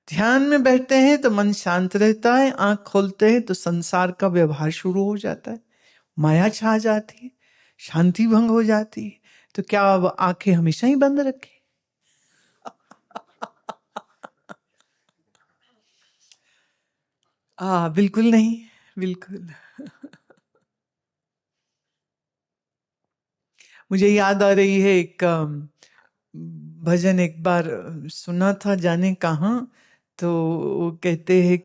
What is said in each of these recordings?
ध्यान में बैठते हैं तो मन शांत रहता है, आंख खोलते हैं तो संसार का व्यवहार शुरू हो जाता है, माया छा जाती है, शांति भंग हो जाती है। तो क्या अब आंखें हमेशा ही बंद रखें? बिल्कुल नहीं, बिल्कुल। मुझे याद आ रही है एक भजन एक बार सुना था, जाने कहाँ। तो वो कहते हैं,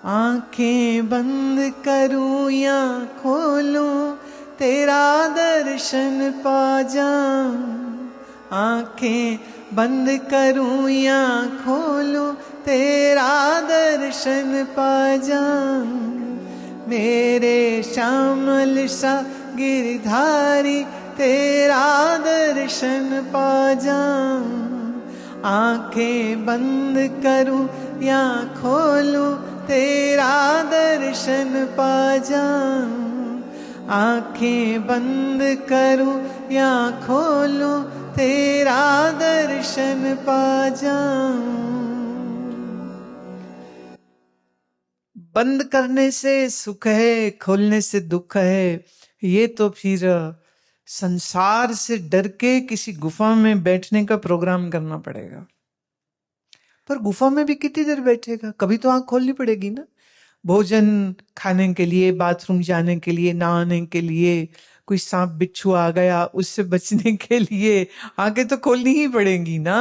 आंखें बंद करूं या खोलूं तेरा दर्शन पा जाऊं, आंखें बंद करूं या खोलूं तेरा दर्शन पा जाऊं, मेरे श्यामल सा गिरधारी तेरा दर्शन पा जाऊं, आंखें बंद करूं या खोलूं तेरा दर्शन पा जाऊं, आंखें बंद करूं या खोलूं तेरा दर्शन पा जाऊं। बंद करने से सुख है, खोलने से दुख है। ये तो फिर संसार से डर के किसी गुफा में बैठने का प्रोग्राम करना पड़ेगा। पर गुफा में भी कितनी देर बैठेगा? कभी तो आंख खोलनी पड़ेगी ना। भोजन खाने के लिए, बाथरूम जाने के लिए, नहाने के लिए, कोई सांप बिच्छू आ गया उससे बचने के लिए आंखें तो खोलनी ही पड़ेगी ना।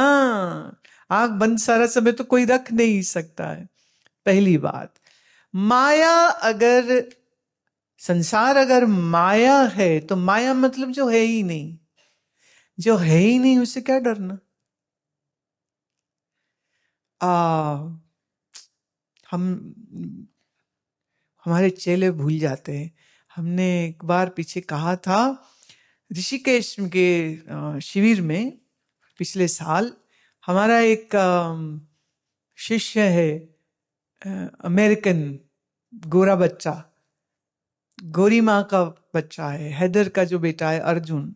आंख बंद सारा समय तो कोई रख नहीं सकता है। पहली बात, माया अगर, संसार अगर माया है तो माया मतलब जो है ही नहीं, जो है ही नहीं उससे क्या डरना। आ हम हमारे चेले भूल जाते हैं। हमने एक बार पीछे कहा था, ऋषिकेश के शिविर में पिछले साल हमारा एक शिष्य है, अमेरिकन गोरा बच्चा, गोरी माँ का बच्चा है, हैदर का जो बेटा है अर्जुन,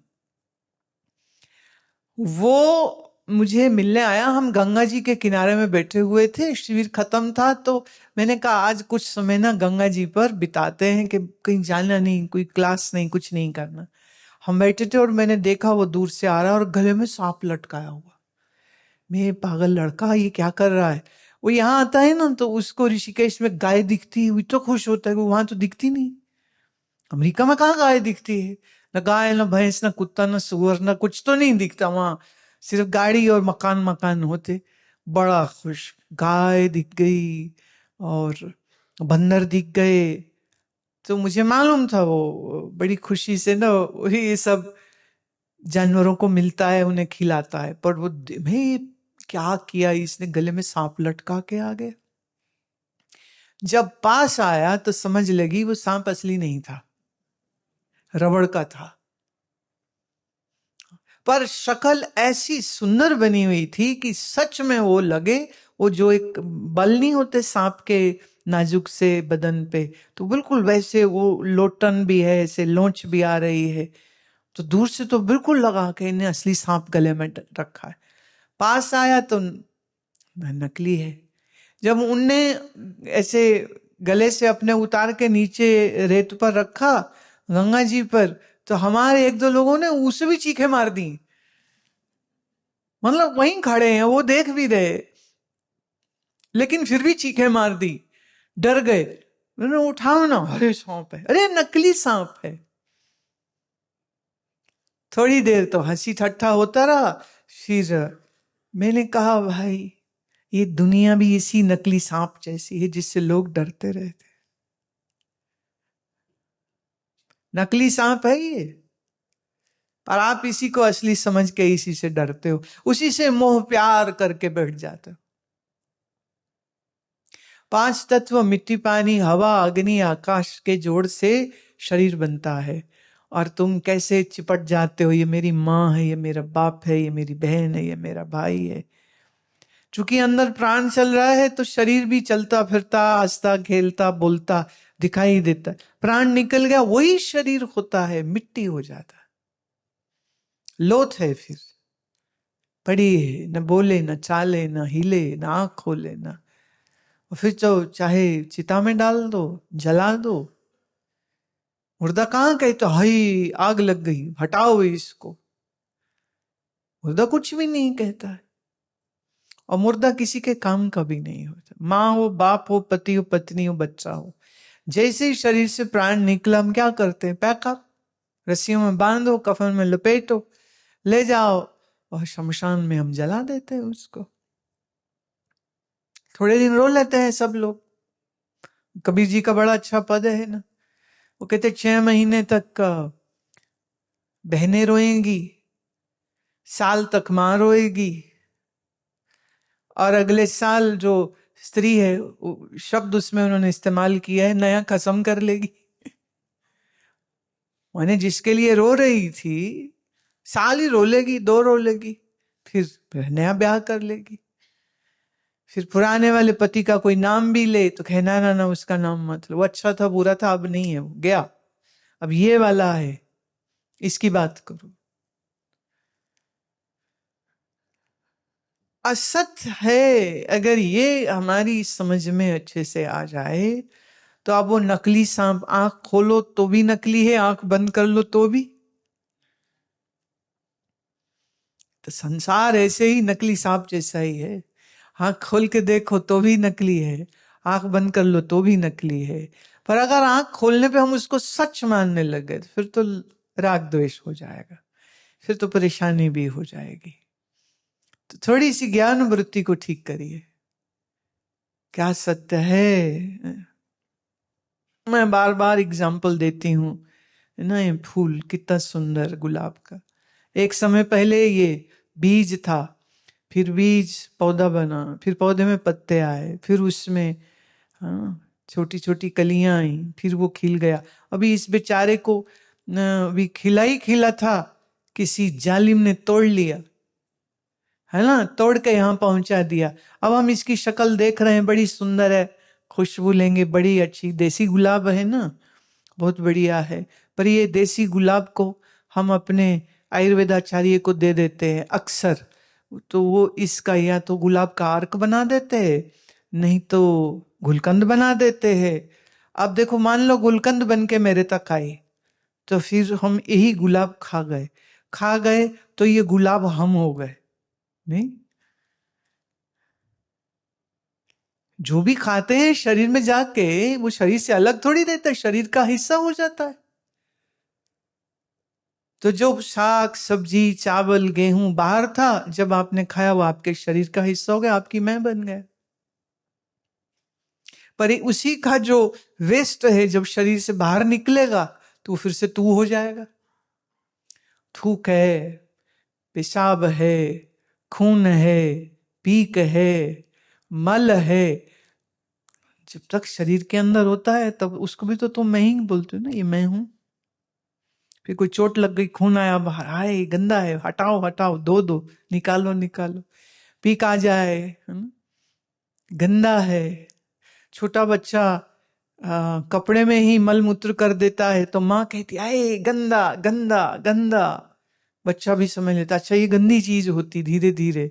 वो मुझे मिलने आया। हम गंगा जी के किनारे में बैठे हुए थे, शिविर खत्म था, तो मैंने कहा आज कुछ समय ना गंगा जी पर बिताते हैं, कि कहीं जाना नहीं, कोई क्लास नहीं, कुछ नहीं करना। हम बैठे थे और मैंने देखा वो दूर से आ रहा है और गले में सांप लटकाया हुआ। मैं, पागल लड़का ये क्या कर रहा है? वो यहाँ आता है ना तो उसको ऋषिकेश में गाय दिखती है, वो तो खुश होता है, वो वहां तो दिखती नहीं। अमेरिका में कहाँ गाय दिखती है? न गाय, न भैंस, न कुत्ता, न सुअर, न कुछ तो नहीं दिखता वहां, सिर्फ गाड़ी और मकान मकान होते। बड़ा खुश, गाय दिख गई और बंदर दिख गए। तो मुझे मालूम था वो बड़ी खुशी से ना ये सब जानवरों को मिलता है, उन्हें खिलाता है। पर वो मैं क्या किया, इसने गले में सांप लटका के आ गया। जब पास आया तो समझ लगी वो सांप असली नहीं था, रबड़ का था। पर शक्ल ऐसी सुंदर बनी हुई थी कि सच में वो लगे, वो जो एक बल नहीं होते सांप के नाजुक से बदन पे, तो बिल्कुल वैसे वो लोटन भी है, ऐसे लोंच भी आ रही है। तो दूर से तो बिल्कुल लगा कि इन्हें असली सांप गले में रखा है। पास आया तो नकली है। जब उनने ऐसे गले से अपने उतार के नीचे रेत पर रखा गंगा जी पर, तो हमारे एक दो लोगों ने उसे भी चीखें मार दी। मतलब वहीं खड़े हैं, वो देख भी रहे, लेकिन फिर भी चीखें मार दी, डर गए। मैंने उठाओ ना, अरे सांप है, अरे नकली सांप है। थोड़ी देर तो हंसी ठट्ठा होता रहा, फिर मैंने कहा भाई ये दुनिया भी इसी नकली सांप जैसी है जिससे लोग डरते रहते। नकली सांप है ये, और आप इसी को असली समझ के इसी से डरते हो, उसी से मोह प्यार करके बैठ जाते हो। पांच तत्व मिट्टी पानी हवा अग्नि आकाश के जोड़ से शरीर बनता है, और तुम कैसे चिपट जाते हो, ये मेरी माँ है, ये मेरा बाप है, ये मेरी बहन है, ये मेरा भाई है। चूंकि अंदर प्राण चल रहा है तो शरीर भी चलता फिरता हंसता खेलता बोलता दिखाई देता है। प्राण निकल गया, वही शरीर होता है, मिट्टी हो जाता है, लोथ है फिर। पड़ी है, न बोले न चाले न हिले न आँख खोले न, और फिर तो चाहे चिता में डाल दो, जला दो, मुर्दा कहाँ कहे तो हाय आग लग गई हटाओ इसको, मुर्दा कुछ भी नहीं कहता है। और मुर्दा किसी के काम का भी नहीं होता, माँ हो, बाप हो, पति हो, पत्नी हो, बच्चा हो, जैसे ही शरीर से प्राण निकला हम क्या करते हैं, पैकअप, रस्सियों में बांधो, कफन में लपेटो, ले जाओ, और शमशान में हम जला देते हैं उसको। थोड़े दिन रो लेते हैं सब लोग। कबीर जी का बड़ा अच्छा पद है ना, वो कहते 6 महीने तक बहनें रोएंगी, साल तक मां रोएगी, और अगले साल जो स्त्री है, शब्द उसमें उन्होंने इस्तेमाल किया है, नया खत्म कर लेगी। माने जिसके लिए रो रही थी, साल ही रो लेगी, 2 रो लेगी, फिर नया ब्याह कर लेगी। फिर पुराने वाले पति का कोई नाम भी ले तो कहना ना ना उसका नाम मत लो, वो अच्छा था बुरा था अब नहीं है, वो गया, अब ये वाला है, इसकी बात करो। असत है, अगर ये हमारी समझ में अच्छे से आ जाए तो अब वो नकली सांप, आंख खोलो तो भी नकली है, आंख बंद कर लो तो भी। तो संसार ऐसे ही नकली सांप जैसा ही है, आंख खोल के देखो तो भी नकली है, आंख बंद कर लो तो भी नकली है। पर अगर आंख खोलने पे हम उसको सच मानने लगे तो फिर तो राग द्वेष हो जाएगा, फिर तो परेशानी भी हो जाएगी। तो थोड़ी सी ज्ञान वृत्ति को ठीक करिए, क्या सत्य है। मैं बार बार एग्जाम्पल देती हूँ ना, ये फूल कितना सुंदर गुलाब का, एक समय पहले ये बीज था, फिर बीज पौधा बना, फिर पौधे में पत्ते आए, फिर उसमें हाँ छोटी छोटी कलियां आई, फिर वो खिल गया। अभी इस बेचारे को अभी खिला ही खिला था, किसी जालिम ने तोड़ लिया है ना, तोड़ के यहाँ पहुंचा दिया। अब हम इसकी शक्ल देख रहे हैं, बड़ी सुंदर है, खुशबू लेंगे, बड़ी अच्छी देसी गुलाब है ना, बहुत बढ़िया है। पर ये देसी गुलाब को हम अपने आयुर्वेदाचार्य को दे देते हैं अक्सर, तो वो इसका या तो गुलाब का अर्क बना देते हैं, नहीं तो गुलकंद बना देते हैं। अब देखो मान लो गुलकंद बन के मेरे तक आई, तो फिर हम यही गुलाब खा गए तो ये गुलाब हम हो गए नहीं। जो भी खाते हैं शरीर में जाके वो शरीर से अलग थोड़ी देता है, शरीर का हिस्सा हो जाता है। तो जो साग सब्जी चावल गेहूं बाहर था, जब आपने खाया वो आपके शरीर का हिस्सा हो गया, आपकी मैं बन गया। पर उसी का जो वेस्ट है जब शरीर से बाहर निकलेगा तो फिर से तू हो जाएगा। थूक है, पेशाब है, खून है, पीक है, मल है, जब तक शरीर के अंदर होता है तब उसको भी तो तुम मैं ही बोलते हो ना, ये मैं हूं। फिर कोई चोट लग गई, खून आया बाहर, आए गंदा है, हटाओ हटाओ, धो दो, निकालो निकालो, पीक आ जाए, है ना, गंदा है। छोटा बच्चा कपड़े में ही मल मूत्र कर देता है तो माँ कहती आए गंदा गंदा गंदा, बच्चा भी समझ लेता अच्छा ये गंदी चीज होती, धीरे धीरे।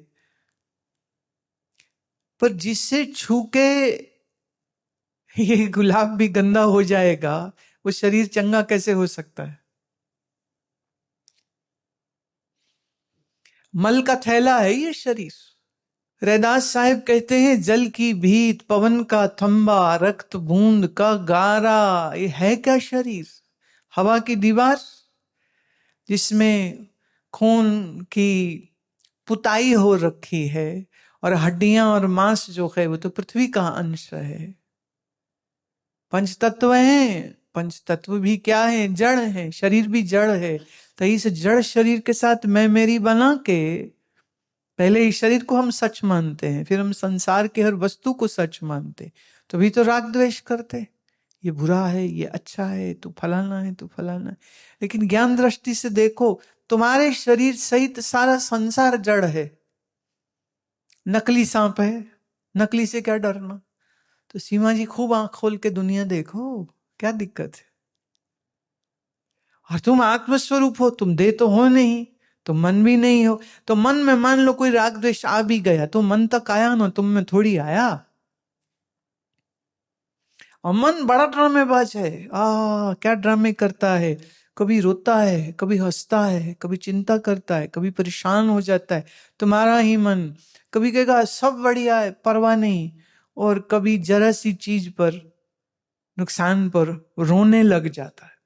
पर जिससे छू के ये गुलाब भी गंदा हो जाएगा, वो शरीर चंगा कैसे हो सकता है। मल का थैला है ये शरीर। रैदास साहिब कहते हैं जल की भीत, पवन का थंबा, रक्त बूंद का गारा, ये है क्या शरीर। हवा की दीवार जिसमें खून की पुताई हो रखी है, और हड्डियां और मांस जो है वो तो पृथ्वी का अंश है। पंच तत्व हैं, पंच तत्व भी क्या है, जड़ है, शरीर भी जड़ है। तो इस जड़ शरीर के साथ मैं मेरी बना के पहले इस शरीर को हम सच मानते हैं, फिर हम संसार के हर वस्तु को सच मानते, तभी तो राग द्वेष करते, ये बुरा है, ये अच्छा है, तू फलाना है, तू फलाना है। लेकिन ज्ञान दृष्टि से देखो, तुम्हारे शरीर सहित सारा संसार जड़ है, नकली सांप है, नकली से क्या डरना। तो सीमा जी खूब आंख खोल के दुनिया देखो, क्या दिक्कत है। और तुम आत्मस्वरूप हो, तुम दे तो हो नहीं, तो मन भी नहीं हो। तो मन में मान लो कोई राग द्वेष आ भी गया तो मन तक आया ना, तुम में थोड़ी आया। और मन बड़ा ड्रामेबाज है। क्या ड्रामे करता है, कभी रोता है, कभी हंसता है, कभी चिंता करता है, कभी परेशान हो जाता है। तुम्हारा ही मन कभी कहेगा सब बढ़िया है, परवाह नहीं, और कभी जरा सी चीज पर, नुकसान पर रोने लग जाता है।